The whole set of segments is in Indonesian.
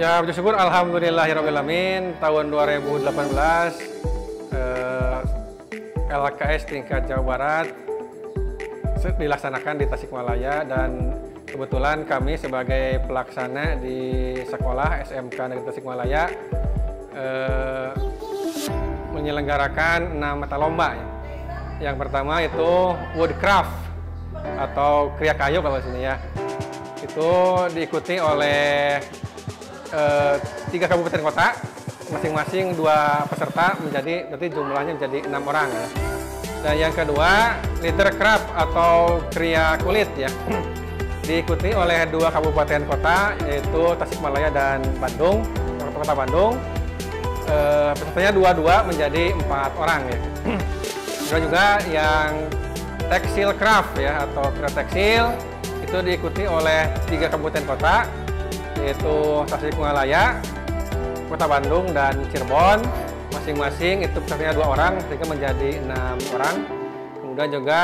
Ya, puji syukur alhamdulillahirrahmanirrahim tahun 2018 LKS tingkat Jawa Barat dilaksanakan di Tasikmalaya, dan kebetulan kami sebagai pelaksana di sekolah SMK Negeri Tasikmalaya menyelenggarakan 6 mata lomba. Yang pertama itu woodcraft atau kriya kayu kalau sini ya. Itu diikuti oleh 3 kabupaten kota, masing-masing 2 peserta, berarti jumlahnya menjadi 6 orang ya. Dan yang kedua, leathercraft atau kriya kulit ya, diikuti oleh 2 kabupaten kota, yaitu Tasikmalaya dan Bandung, kota Bandung. Pesertanya 2 menjadi 4 orang ya. Dan juga yang textile craft ya, atau kriya tekstil, itu diikuti oleh 3 kabupaten kota, yaitu Tasikmalaya, Kota Bandung, dan Cirebon. Masing-masing itu pesertanya 2 orang, sehingga menjadi 6 orang. Kemudian juga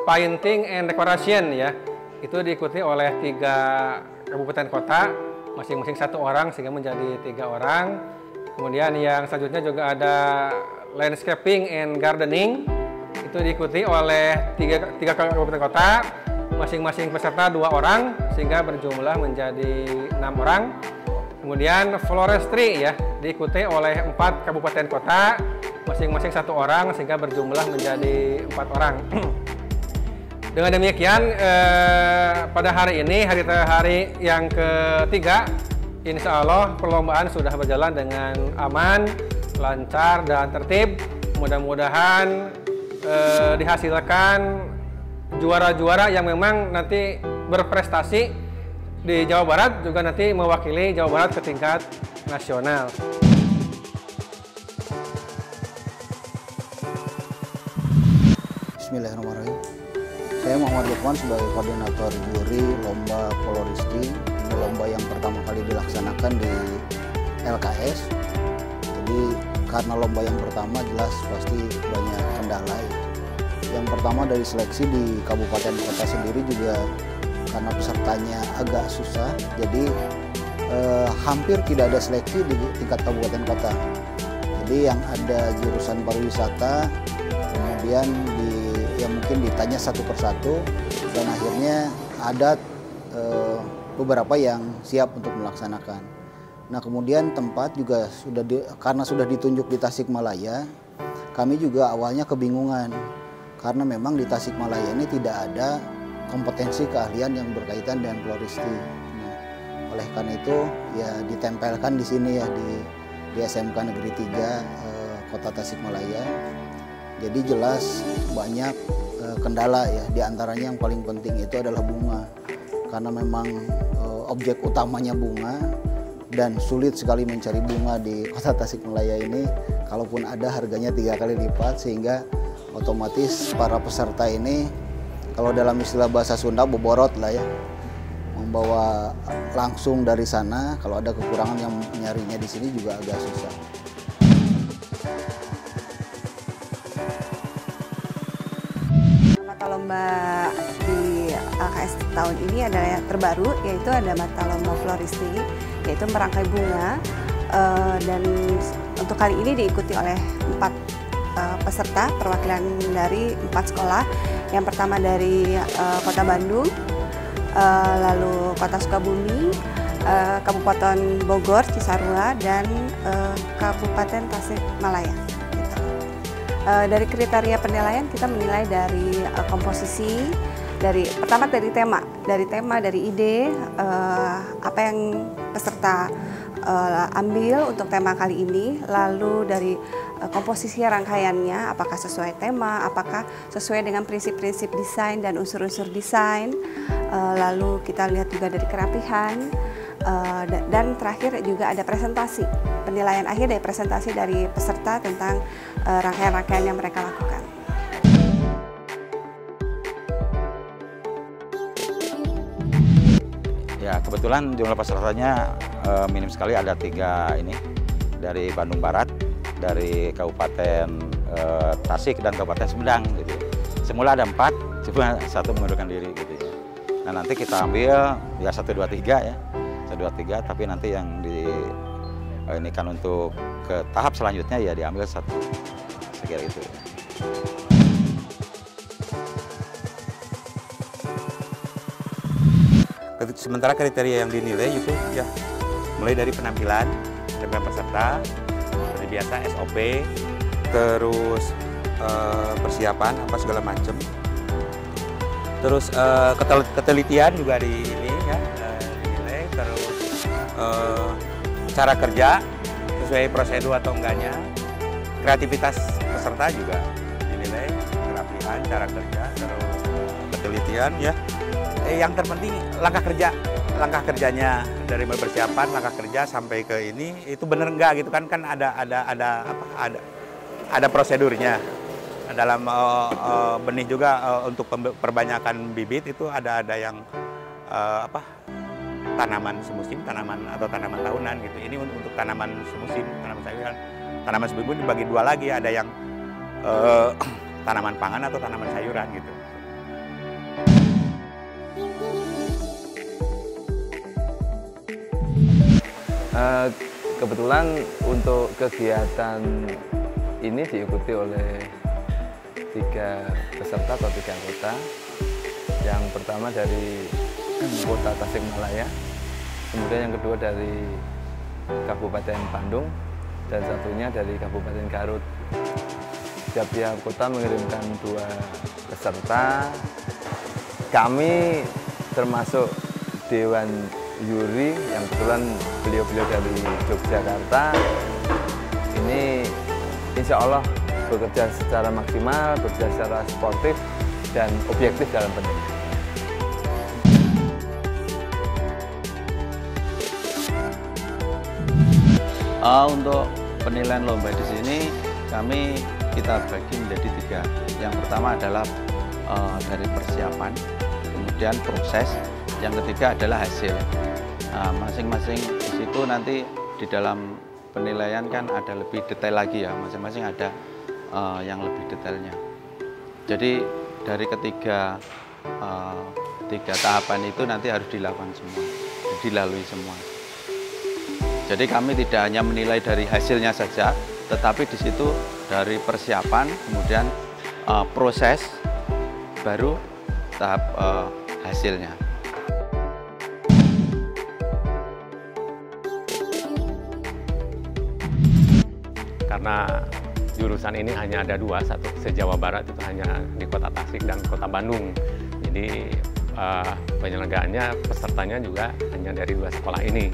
painting and decoration ya, itu diikuti oleh 3 kabupaten kota, masing-masing 1 orang, sehingga menjadi 3 orang. Kemudian yang selanjutnya juga ada landscaping and gardening, itu diikuti oleh 3 kabupaten kota, masing-masing peserta 2 orang, sehingga berjumlah menjadi 6 orang. Kemudian floristry ya, diikuti oleh 4 kabupaten kota, masing-masing 1 orang, sehingga berjumlah menjadi 4 orang. Dengan demikian, pada hari ini, hari yang ketiga, insya Allah perlombaan sudah berjalan dengan aman, lancar, dan tertib. Mudah-mudahan dihasilkan juara-juara yang memang nanti berprestasi di Jawa Barat, juga nanti mewakili Jawa Barat ke tingkat nasional. Bismillahirrahmanirrahim. Saya Muhammad Lukman sebagai koordinator juri lomba floristi. Ini lomba yang pertama kali dilaksanakan di LKS. Jadi karena lomba yang pertama jelas pasti banyak kendala. Yang pertama dari seleksi di kabupaten kota sendiri juga karena pesertanya agak susah, jadi hampir tidak ada seleksi di tingkat kabupaten kota. Jadi yang ada jurusan pariwisata, kemudian mungkin ditanya satu persatu, dan akhirnya ada beberapa yang siap untuk melaksanakan. Nah, kemudian tempat juga karena sudah ditunjuk di Tasikmalaya, kami juga awalnya kebingungan. Karena memang di Tasikmalaya ini tidak ada kompetensi keahlian yang berkaitan dengan floristi. Nah, oleh karena itu ya ditempelkan di sini ya di SMK Negeri 3 Kota Tasikmalaya. Jadi jelas banyak kendala ya, diantaranya yang paling penting itu adalah bunga. Karena memang objek utamanya bunga, dan sulit sekali mencari bunga di Kota Tasikmalaya ini. Kalaupun ada, harganya 3 kali lipat, sehingga otomatis para peserta ini, kalau dalam istilah bahasa Sunda, boborot lah ya, membawa langsung dari sana. Kalau ada kekurangan yang nyarinya di sini juga agak susah. Mata lomba di LKS tahun ini adalah yang terbaru, yaitu ada mata lomba floristi, yaitu merangkai bunga, dan untuk kali ini diikuti oleh 4 peserta perwakilan dari 4 sekolah. Yang pertama dari Kota Bandung, lalu Kota Sukabumi, Kabupaten Bogor, Cisarua, dan Kabupaten Tasikmalaya. Gitu. Dari kriteria penilaian kita menilai dari komposisi, pertama dari tema, dari ide, apa yang peserta ambil untuk tema kali ini, lalu dari komposisi rangkaiannya, apakah sesuai tema, apakah sesuai dengan prinsip-prinsip desain dan unsur-unsur desain, lalu kita lihat juga dari kerapihan, dan terakhir juga ada presentasi, penilaian akhir dari presentasi dari peserta tentang rangkaian-rangkaian yang mereka lakukan. Ya, kebetulan jumlah pesertanya minim sekali, ada 3 ini dari Bandung Barat, dari Kabupaten Tasik, dan Kabupaten Sumedang gitu. Semula ada 4, cuma 1 mengundurkan diri gitu ya. Nah, nanti kita ambil ya 1, 2, 3 ya. 1, 2, 3, tapi nanti yang ini kan untuk ke tahap selanjutnya ya diambil 1. Saya kira itu. Sementara kriteria yang dinilai itu ya mulai dari penampilan peserta, seperti biasa SOP, terus persiapan apa segala macam, terus ketelitian juga dinilai, terus cara kerja sesuai prosedur atau enggaknya, kreativitas peserta juga dinilai, kerapihan, cara kerja, terus ketelitian ya. Yang terpenting langkah kerjanya dari mulai persiapan, langkah kerja sampai ke ini itu bener enggak gitu kan ada prosedurnya. Dalam benih juga untuk perbanyakan bibit itu ada yang tanaman semusim, tanaman atau tanaman tahunan gitu. Ini untuk tanaman semusim, tanaman sayuran. Tanaman semusim dibagi 2 lagi, ada yang tanaman pangan atau tanaman sayuran gitu. Kebetulan untuk kegiatan ini diikuti oleh 3 peserta atau 3 anggota. Yang pertama dari Kota Tasikmalaya, kemudian yang kedua dari Kabupaten Bandung, dan satunya dari Kabupaten Garut. Tiap-tiap kota mengirimkan 2 peserta. Kami termasuk Dewan Juri yang kebetulan beliau-beliau dari Yogyakarta. Ini insya Allah bekerja secara maksimal, bekerja secara sportif dan objektif dalam penilaian. Untuk penilaian lomba di sini kita bagi menjadi 3. Yang pertama adalah dari persiapan, kemudian proses, yang ketiga adalah hasil. Masing-masing di situ nanti di dalam penilaian kan ada lebih detail lagi ya, masing-masing ada yang lebih detailnya. Jadi dari ketiga tahapan itu nanti harus dilakukan semua, dilalui semua. Jadi kami tidak hanya menilai dari hasilnya saja, tetapi di situ dari persiapan, kemudian proses, baru tahap hasilnya. Karena jurusan ini hanya ada 2, satu se-Jawa Barat itu hanya di Kota Tasik dan Kota Bandung. Jadi penyelenggaraannya, pesertanya juga hanya dari 2 sekolah ini.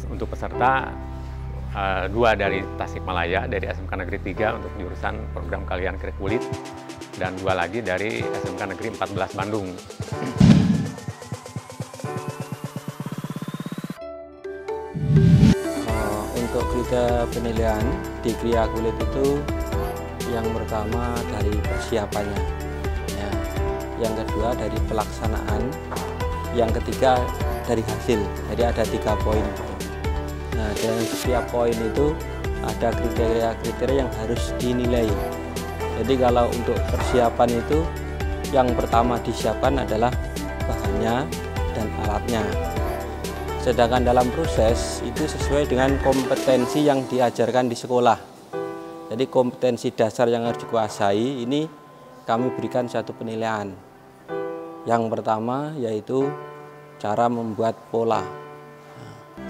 Untuk peserta 2 dari Tasikmalaya, dari SMK Negeri 3 untuk jurusan program keahlian kerak kulit, dan 2 lagi dari SMK Negeri 14 Bandung. Untuk kriteria penilaian di Kria Kulit itu yang pertama dari persiapannya, ya. Yang kedua dari pelaksanaan, yang ketiga dari hasil. Jadi ada 3 poin. Nah, dan setiap poin itu ada kriteria-kriteria yang harus dinilai. Jadi kalau untuk persiapan itu yang pertama disiapkan adalah bahannya dan alatnya. Sedangkan dalam proses itu sesuai dengan kompetensi yang diajarkan di sekolah. Jadi kompetensi dasar yang harus dikuasai ini kami berikan 1 penilaian. Yang pertama yaitu cara membuat pola.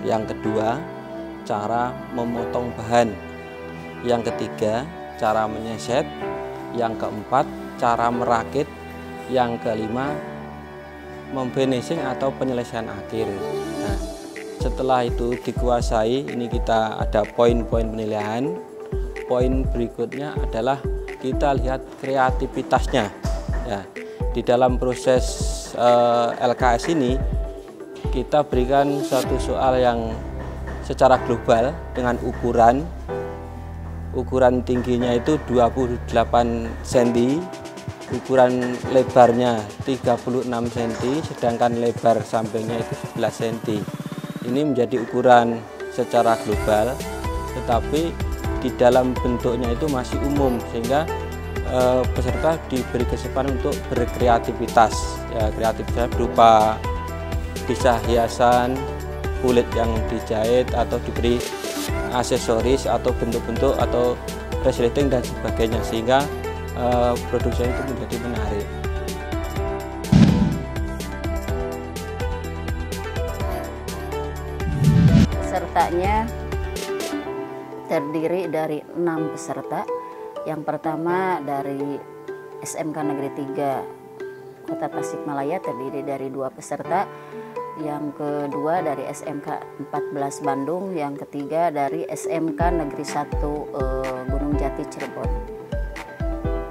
Yang kedua, cara memotong bahan. Yang ketiga, cara menyeset. Yang keempat, cara merakit. Yang kelima, memfinishing atau penyelesaian akhir. Nah, setelah itu dikuasai, ini kita ada poin-poin penilaian. Poin berikutnya adalah kita lihat kreativitasnya. Ya, di dalam proses LKS ini kita berikan suatu soal yang secara global dengan ukuran tingginya itu 28 cm, ukuran lebarnya 36 cm, sedangkan lebar sampingnya itu 11 cm. Ini menjadi ukuran secara global, tetapi di dalam bentuknya itu masih umum, sehingga peserta diberi kesempatan untuk berkreativitas. Ya, kreativitas berupa bisa hiasan, kulit yang dijahit atau diberi aksesoris atau bentuk-bentuk atau resleting dan sebagainya, sehingga produksinya itu menjadi menarik. Pesertanya terdiri dari 6 peserta. Yang pertama dari SMK Negeri 3 Kota Tasikmalaya terdiri dari 2 peserta. Yang kedua dari SMK 14 Bandung, yang ketiga dari SMK Negeri 1 Gunung Jati Cirebon.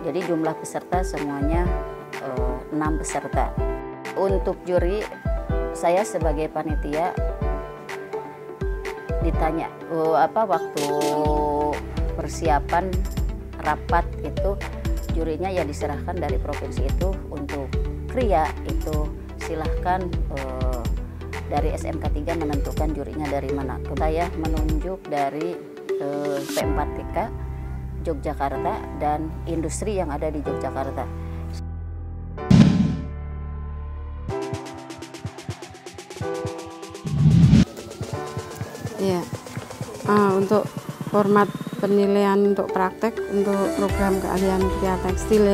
Jadi jumlah peserta semuanya 6 peserta. Untuk juri, saya sebagai panitia ditanya waktu persiapan rapat itu jurinya ya diserahkan dari provinsi itu. Untuk kriya itu silahkan dari SMK 3 menentukan jurinya dari mana. Saya menunjuk dari P4TK Yogyakarta dan industri yang ada di Yogyakarta. Ya, untuk format penilaian untuk praktek untuk program keahlian kriya tekstil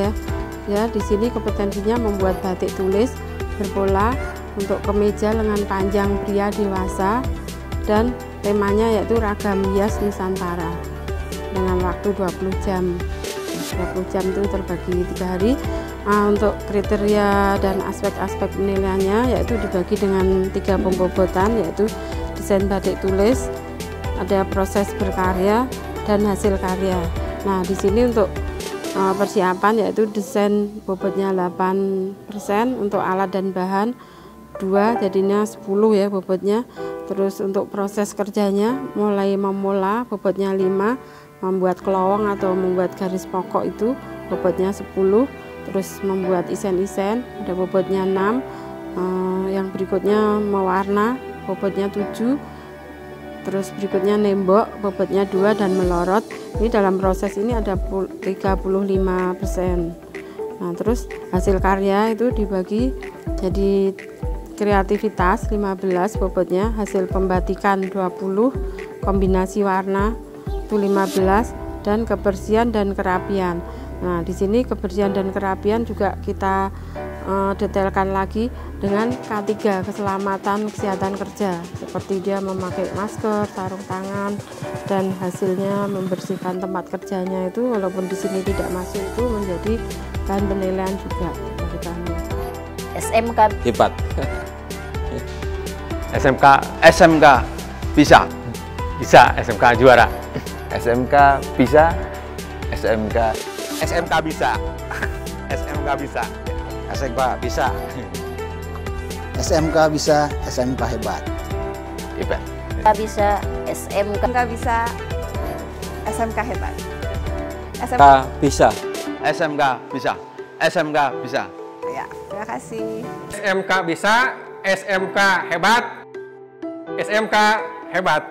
ya di sini kompetensinya membuat batik tulis berpola untuk kemeja lengan panjang pria dewasa, dan temanya yaitu ragam hias Nusantara dengan waktu 20 jam. 20 jam itu terbagi 3 hari. Untuk kriteria dan aspek-aspek penilaiannya yaitu dibagi dengan 3 pembobotan, yaitu desain batik tulis, ada proses berkarya, dan hasil karya. Nah, di sini untuk persiapan yaitu desain bobotnya 8%, untuk alat dan bahan 2, jadinya 10 ya bobotnya. Terus untuk proses kerjanya mulai memula bobotnya 5, membuat kelowong atau membuat garis pokok itu bobotnya 10, terus membuat isen-isen ada bobotnya 6, yang berikutnya mewarna bobotnya 7, terus berikutnya nembok bobotnya 2, dan melorot. Ini dalam proses ini ada 35%. Nah, terus hasil karya itu dibagi jadi kreativitas 15 bobotnya, hasil pembatikan 20, kombinasi warna itu 15, dan kebersihan dan kerapian. Nah, di sini kebersihan dan kerapian juga kita detailkan lagi dengan K3, keselamatan kesehatan kerja, seperti dia memakai masker, sarung tangan, dan hasilnya membersihkan tempat kerjanya itu walaupun di sini tidak masuk itu menjadi bahan penilaian juga dari kami. SMK Hebat. SMK bisa SMK juara. SMK bisa, SMK bisa. SMK bisa. SMK bisa. SMK bisa, SMK hebat. hebat. bisa, SMK bisa, SMK hebat. SMK bisa. SMK bisa. SMK bisa. Ya, terima kasih. SMK bisa, SMK hebat, SMK hebat.